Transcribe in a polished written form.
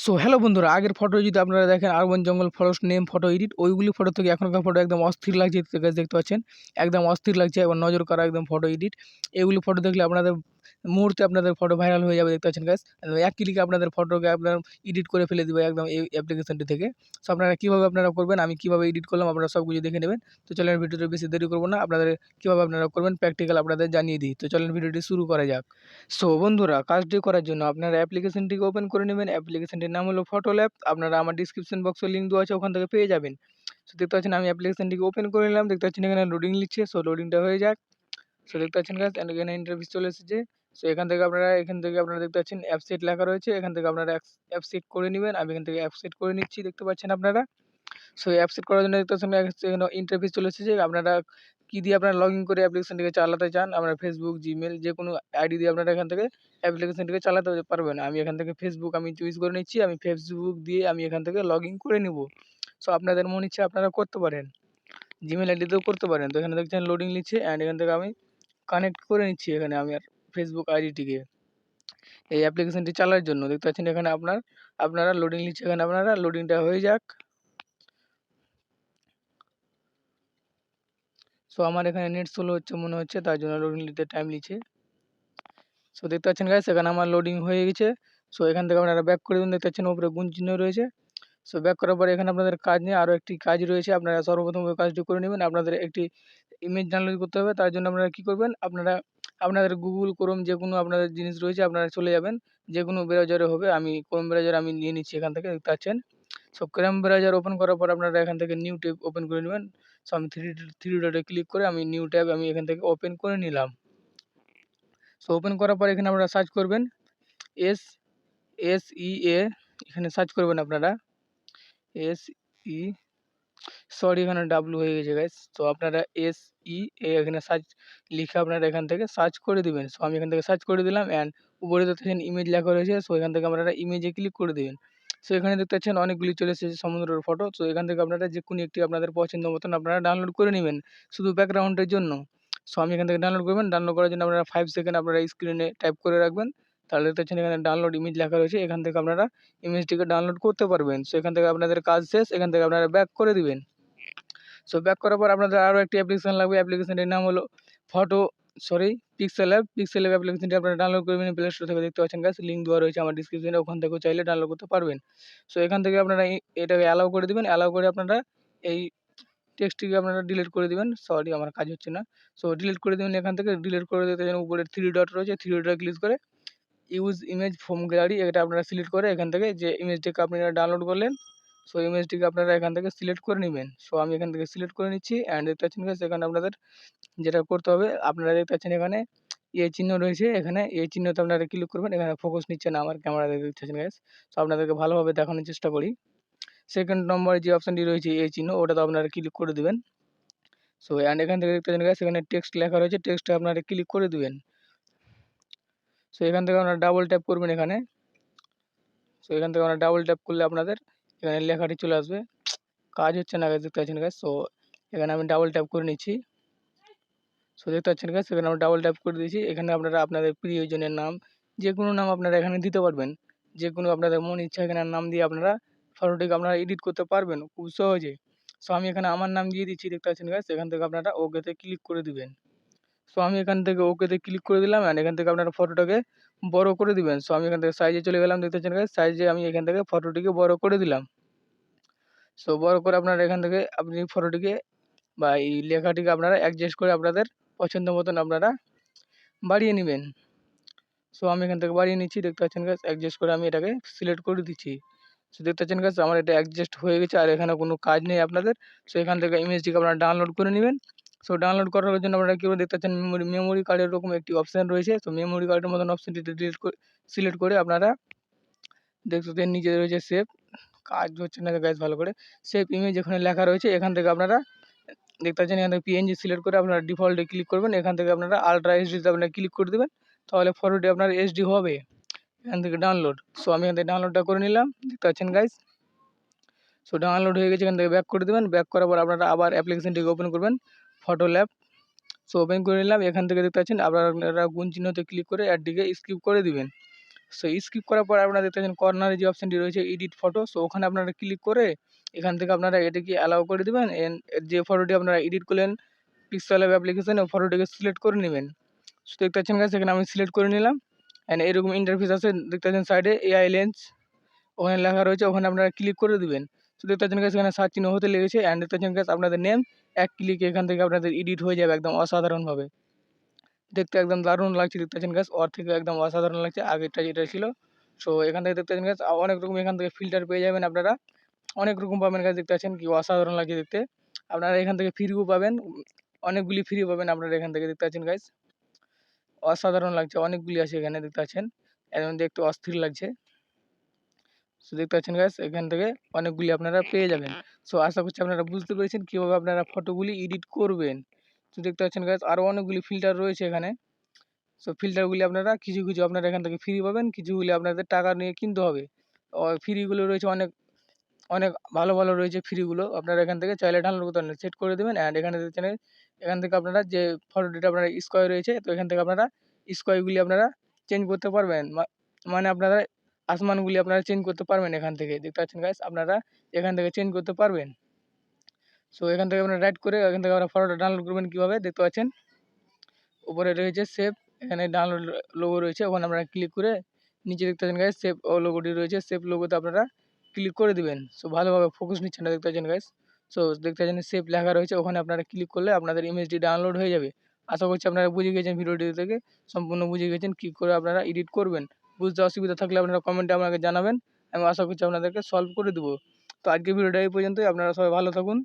So hello বন্ধুরা, আগের photo যদি আপনারা দেখেন আরবন জঙ্গল ফরেস্ট নেম ফটো এডিট, ওইগুলি ফটো থেকে এখনকার ফটো একদম অস্থির লাগছে। দেখতে পাচ্ছেন একদম অস্থির লাগছে, এবার নজর করা একদম ফটো এডিট। এগুলি ফটো দেখলে আপনাদের মুহূর্তে আপনাদের ফটো ভাইরাল হয়ে যাবে। দেখতে পাচ্ছেন গাইস, এক ক্লিকে আপনাদের ফটোকে আপনার এডিট করে ফেলে দেবে একদম এই অ্যাপ্লিকেশনটি থেকে। সো আপনারা কীভাবে আপনারা করবেন, আমি কীভাবে এডিট করলাম আপনারা সব কিছু দেখে নেবেন। তো চলেন ভিডিওটি বেশি দেরি করবো না, আপনাদের কীভাবে আপনারা করবেন প্র্যাকটিক্যাল আপনাদের জানিয়ে দিই। তো চলেন ভিডিওটি শুরু করা যাক। সো বন্ধুরা, কাজটি করার জন্য আপনারা অ্যাপ্লিকেশনটিকে ওপেন করে নেবেন। অ্যাপ্লিকেশনটির নাম হলো ফটো ল্যাব। আপনারা আমার ডিসক্রিপশন বক্সে লিঙ্ক দেওয়া আছে, ওখান থেকে পেয়ে যাবেন। সো দেখতে পাচ্ছেন আমি অ্যাপ্লিকেশনটিকে ওপেন করে নিলাম। দেখতে পাচ্ছেন এখানে লোডিং নিচ্ছে, সো লোডিংটা হয়ে যাক। সো দেখতে পাচ্ছেন গাইস, এখানে ইন্টারফেস চলে এসেছে। সো এখান থেকে আপনারা দেখতে পাচ্ছেন অ্যাপ সেট লেখা রয়েছে, এখান থেকে আপনারা অ্যাপ সেট করে নেবেন। আমি এখান থেকে অ্যাপ সেট করে নিচ্ছি, দেখতে পাচ্ছেন আপনারা। সো অ্যাপ সেট করার জন্য দেখতে পাচ্ছেন এখানে ইন্টারফেস চলে এসেছে। আপনারা কী দিয়ে আপনারা লগ ইন করে অ্যাপ্লিকেশনটিকে চালাতে চান, আপনারা ফেসবুক, জিমেল যে কোনো আইডি দিয়ে আপনারা এখান থেকে অ্যাপ্লিকেশনটিকে চালাতে পারবেন। আমি এখান থেকে ফেসবুক চুজ করে নিচ্ছি। আমি ফেসবুক দিয়ে আমি এখান থেকে লগ ইন করে নিব। সো আপনাদের মন ইচ্ছে আপনারা করতে পারেন, জিমেল আইডি দিয়েও করতে পারেন। তো এখানে দেখছেন লোডিং নিচ্ছে, অ্যান্ড এখান থেকে আমি কানেক্ট করে নিচ্ছি এখানে আমি আর ফেসবুক আইডিটিকে এই অ্যাপ্লিকেশনটি চালার জন্য। দেখতে পাচ্ছেন এখানে আপনারা লোডিং নিচ্ছে, এখানে আপনারা লোডিংটা হয়ে যাক। সো আমার এখানে নেট স্লো হচ্ছে মনে হচ্ছে, তার জন্য লোডিং নিতে টাইম নিচ্ছে। সো দেখতে পাচ্ছেন গাইস, এখানে আমার লোডিং হয়ে গেছে। সো এখান থেকে আপনারা ব্যাক করে দিন। দেখতে পাচ্ছেন উপরে গুণ চিহ্ন রয়েছে। সো ব্যাক করার পরে এখানে আপনাদের কাজ নিয়ে আরও একটি কাজ রয়েছে, আপনারা সর্বপ্রথম ওই কাজটি করে নেবেন। আপনাদের একটি ইমেজ ডাউনলোড করতে হবে। তার জন্য আপনারা কী করবেন, আপনাদের গুগল ক্রোম যে কোনো আপনাদের জিনিস রয়েছে আপনারা চলে যাবেন, যে কোনো ব্রাউজারে হবে। আমি ক্রোম ব্রাউজার আমি নিয়ে নিচ্ছি এখান থেকে, দেখতে পাচ্ছেন। সো ক্রোম ব্রাউজার ওপেন করার পর আপনারা এখান থেকে নিউ ট্যাব ওপেন করে নেবেন। সো আমি থ্রি ডটে ক্লিক করে আমি নিউ ট্যাব আমি এখান থেকে ওপেন করে নিলাম। সো ওপেন করার পর এখানে আপনারা সার্চ করবেন এস এস ই এ, এখানে সার্চ করবেন আপনারা এস ই, সরি এখানে ডাব্লু হয়ে গেছে গাইস। তো আপনারা এস ই এ এখানে সার্চ লিখে আপনারা এখান থেকে সার্চ করে দিবেন। সো আমি এখান থেকে সার্চ করে দিলাম, অ্যান্ড উপরে দেখতেছেন ইমেজ লেখা রয়েছে। সো এখান থেকে আপনারা ইমেজে ক্লিক করে দেবেন। সো এখানে দেখতে পাচ্ছেন অনেকগুলি চলে এসেছে সমুদ্রের ফটো। সো এখান থেকে আপনারা যে কোনো একটি আপনাদের পছন্দ মতন আপনারা ডাউনলোড করে নেবেন শুধু ব্যাকগ্রাউন্ডের জন্য। সো আমি এখান থেকে ডাউনলোড করবেন। ডাউনলোড করার জন্য আপনারা 5 সেকেন্ড আপনারা স্ক্রিনে টাইপ করে রাখবেন। তাহলে দেখতে পাচ্ছেন এখানে ডাউনলোড ইমেজ লেখা রয়েছে, এখান থেকে আপনারা ইমেজটিকে ডাউনলোড করতে পারবেন। সো এখান থেকে আপনাদের কাজ শেষ, এখান থেকে আপনারা ব্যাক করে দিবেন। সো ব্যাক করার পর আপনাদের আরও একটি অ্যাপ্লিকেশন লাগবে। অ্যাপ্লিকেশনটির নাম হলো পিক্সেল অ্যাপ। পিক্সেল অ্যাপ অ্যাপ্লিকেশনটি আপনারা ডাউনলোড করবেন প্লে স্টোর থেকে। দেখতে পাচ্ছেন গাইস, লিঙ্ক দেওয়া রয়েছে আমার ডিসক্রিপশনে, ওখান থেকেও চাইলে ডাউনলোড করতে পারবেন। সো এখান থেকে আপনারা এটাকে অ্যালাউ করে দিবেন। অ্যালাউ করে আপনারা এই টেক্সটটিকে আপনারা ডিলিট করে দিবেন। সরি আমার কাজ হচ্ছে না। সো ডিলিট করে দেবেন। এখান থেকে ডিলিট করে দিতে যেন উপরে থ্রি ডট রয়েছে, থ্রি ডটে ক্লিক করে ইউজ ইমেজ ফ্রম গ্যালারি এটা আপনারা সিলেক্ট করে এখান থেকে যে ইমেজটিকে আপনারা ডাউনলোড করলেন, সো ইমেজটিকে আপনারা এখান থেকে সিলেক্ট করে নেবেন। সো আমি এখান থেকে সিলেক্ট করে নিচ্ছি, অ্যান্ড দেখতে পাচ্ছেন গাইস এখানে আপনাদের যেটা করতে হবে, আপনারা দেখতে পাচ্ছেন এখানে এই চিহ্ন রয়েছে, এখানে এই চিহ্নতে আপনারা ক্লিক করবেন। এখানে ফোকাস নিচ্ছে না আমার ক্যামেরা, দেখতে পাচ্ছেন গাইস। সো আপনাদেরকে ভালোভাবে দেখানোর চেষ্টা করি। সেকেন্ড নম্বরে যে অপশানটি রয়েছে এই চিহ্ন, ওটাতে আপনারা ক্লিক করে দেবেন। সো অ্যান্ড এখান থেকে দেখতে পাচ্ছেন গাইস এখানে টেক্সট লেখা রয়েছে, টেক্সটে আপনারা ক্লিক করে দিবেন। সো এখান থেকে আপনারা ডাবল ট্যাপ করবেন এখানে। সো এখান থেকে আপনারা ডাবল ট্যাপ করলে আপনাদের এখানে লেখাটি চলে আসবে। কাজ হচ্ছে না গাইস, দেখতে পাচ্ছেন গাইস। সো এখানে আমি ডাবল ট্যাপ করে নিচ্ছি। সো দেখতে পাচ্ছেন গাইস এখানে আমি ডাবল ট্যাপ করে দিয়েছি। এখানে আপনারা আপনাদের প্রিয়জনের নাম যে কোনো নাম আপনারা এখানে দিতে পারবেন, যে কোনো আপনাদের মন ইচ্ছা এখানে নাম দিয়ে আপনারা ফটোটিকে আপনারা এডিট করতে পারবেন খুব সহজে। সো আমি এখানে আমার নাম দিয়ে দিচ্ছি, দেখতে পাচ্ছেন গাইস। এখান থেকে আপনারা ওকেতে ক্লিক করে দিবেন। সো আমি এখান থেকে ওকেতে ক্লিক করে দিলাম, অ্যান্ড এখান থেকে আপনারা ফটোটাকে বড় করে দিবেন। সো আমি এখান থেকে সাইজে চলে গেলাম, দেখতে পাচ্ছেন গাইস সাইজে আমি এখান থেকে ফটোটিকে বড় করে দিলাম। সো বড় করে আপনারা এখান থেকে আপনি ফটোটিকে বা এই লেখাটিকে আপনারা অ্যাডজাস্ট করে আপনাদের পছন্দ মতন আপনারা বাড়িয়ে নেবেন। সো আমি এখান থেকে বাড়িয়ে নিচ্ছি, দেখতে পাচ্ছেন গাইস অ্যাডজাস্ট করে আমি এটাকে সিলেক্ট করে দিচ্ছি। সো দেখতে পাচ্ছেন গাইস আমার এটা অ্যাডজাস্ট হয়ে গেছে, আর এখানে কোনো কাজ নেই আপনাদের। সো এখান থেকে ইমেজটিকে আপনারা ডাউনলোড করে নেবেন। সো ডাউনলোড করার জন্য আপনারা কীভাবে দেখতে পাচ্ছেন মেমোরি কার্ডের এরকম একটি অপশান রয়েছে। তো মেমোরি কার্ডের মতন অপশানটিতে সিলেক্ট করে আপনারা দেখতে পাচ্ছেন নিচে রয়েছে সেভ, কাজ হচ্ছে না গাইস ভালো করে। সেভ ইমেজ এখানে লেখা রয়েছে, এখান থেকে আপনারা দেখতে পাচ্ছেন এখান থেকে পিএনজি সিলেক্ট করে আপনারা ডিফল্টে ক্লিক করবেন। এখান থেকে আপনারা আলট্রা এইচডিতে আপনারা ক্লিক করে দেবেন, তাহলে ফটোটি আপনার এইচডি হবে। এখান থেকে ডাউনলোড, সো আমি এখান থেকে ডাউনলোডটা করে নিলাম, দেখতে পাচ্ছেন গাইস। সো ডাউনলোড হয়ে গেছে, এখান থেকে ব্যাক করে দেবেন। ব্যাক করার পর আপনারা আবার অ্যাপ্লিকেশনটিকে ওপেন করবেন, ফটো ল্যাব। সো ওপেন করে নিলাম, এখান থেকে দেখতে পাচ্ছেন আপনারা গুণ চিহ্নতে ক্লিক করে অ্যাডটিকে স্কিপ করে দিবেন। সো স্কিপ করার পর আপনারা দেখতে পাচ্ছেন কর্নারে যে অপশানটি রয়েছে এডিট ফটো, সো ওখানে আপনারা ক্লিক করে এখান থেকে আপনারা এটাকে অ্যালাউ করে দেবেন। যে ফটোটি আপনারা এডিট করলেন পিক্সেল ল্যাব অ্যাপ্লিকেশনে ওই ফটোটিকে সিলেক্ট করে নেবেন। সো দেখতে পাচ্ছেন গাইস এখানে আমি সিলেক্ট করে নিলাম। অ্যান্ড এরকম ইন্টারফেস আছে, দেখতে পাচ্ছেন সাইডে এআই লেন্স ওখানে লেখা রয়েছে, ওখানে আপনারা ক্লিক করে দিবেন। সো দেখতে পাচ্ছেন গাইস এখানে সার্চ চিহ্ন হতে লেগেছে। অ্যান্ড দেখতে পাচ্ছেন গাইস আপনাদের নেম এক ক্লিকে এখান থেকে আপনাদের এডিট হয়ে যাবে একদম অসাধারণভাবে। দেখতে একদম দারুণ লাগছে, দেখতে পাচ্ছেন গাইস ওর থেকে একদম অসাধারণ লাগছে আগেরটা যেটা ছিল। সো এখান থেকে দেখতে পাচ্ছেন গাইস অনেক রকম এখান থেকে ফিল্টার পেয়ে যাবেন আপনারা, অনেক রকম পাবেন গাইস। দেখতে পাচ্ছেন কি অসাধারণ লাগছে দেখতে। আপনারা এখান থেকে ফ্রিও পাবেন, অনেকগুলি ফ্রি পাবেন আপনারা এখান থেকে, দেখতে পাচ্ছেন গাইস অসাধারণ লাগছে, অনেকগুলি আছে এখানে দেখতে পাচ্ছেন, একদম দেখতে অস্থির লাগছে। সো দেখতে পাচ্ছেন গাইস এখান থেকে অনেকগুলি আপনারা পেয়ে যাবেন। সো আশা করছি আপনারা বুঝতে পেরেছেন কীভাবে আপনারা ফটোগুলি এডিট করবেন। তো দেখতে পাচ্ছেন গাইস আরও অনেকগুলি ফিল্টার রয়েছে এখানে। সো ফিল্টারগুলি আপনারা কিছু কিছু আপনারা এখান থেকে ফ্রি পাবেন, কিছুগুলি আপনাদের টাকা নিয়ে কিনতে হবে। ফ্রিগুলো রয়েছে অনেক অনেক ভালো ভালো রয়েছে ফ্রিগুলো, আপনারা এখান থেকে চাইলে ডাউনলোড করতে পারেন, সেট করে দেবেন। অ্যান্ড এখানে দেখছেন এখান থেকে আপনারা যে ফটোটিটা আপনারা স্কোয়ার রয়েছে, তো এখান থেকে আপনারা স্কোয়ারগুলি আপনারা চেঞ্জ করতে পারবেন, মানে আপনারা আসমানগুলি আপনারা চেঞ্জ করতে পারবেন এখান থেকে। দেখতে পাচ্ছেন গাইস আপনারা এখান থেকে চেঞ্জ করতে পারবেন। সো এখান থেকে আপনারা রাইট করে এখান থেকে আপনারা ফটোটা ডাউনলোড করবেন কীভাবে দেখতে পাচ্ছেন, উপরে রয়েছে সেভ, এখানে ডাউনলোড লোগো রয়েছে, ওখানে আপনারা ক্লিক করে নিচে দেখতে পাচ্ছেন গাইস সেভ লোগোটি রয়েছে, সেভ লোগোতে আপনারা ক্লিক করে দিবেন। সো ভালোভাবে ফোকাস নিচ্ছে না, দেখতে পাচ্ছেন গাইস। সো দেখতে পাচ্ছেন সেভ লেখা রয়েছে, ওখানে আপনারা ক্লিক করলে আপনাদের ইমেজটি ডাউনলোড হয়ে যাবে। আশা করছি আপনারা বুঝে গেছেন, ভিডিওটি থেকে সম্পূর্ণ বুঝে গেছেন কী করে আপনারা এডিট করবেন। বুঝতে অসুবিধা থাকলে আপনারা কমেন্টে আমাকে জানাবেন, আমি আশা করছি আপনাদেরকে সলভ করে দেবো। তো আজকের ভিডিওটা এই পর্যন্তই, আপনারা সবাই ভালো থাকুন।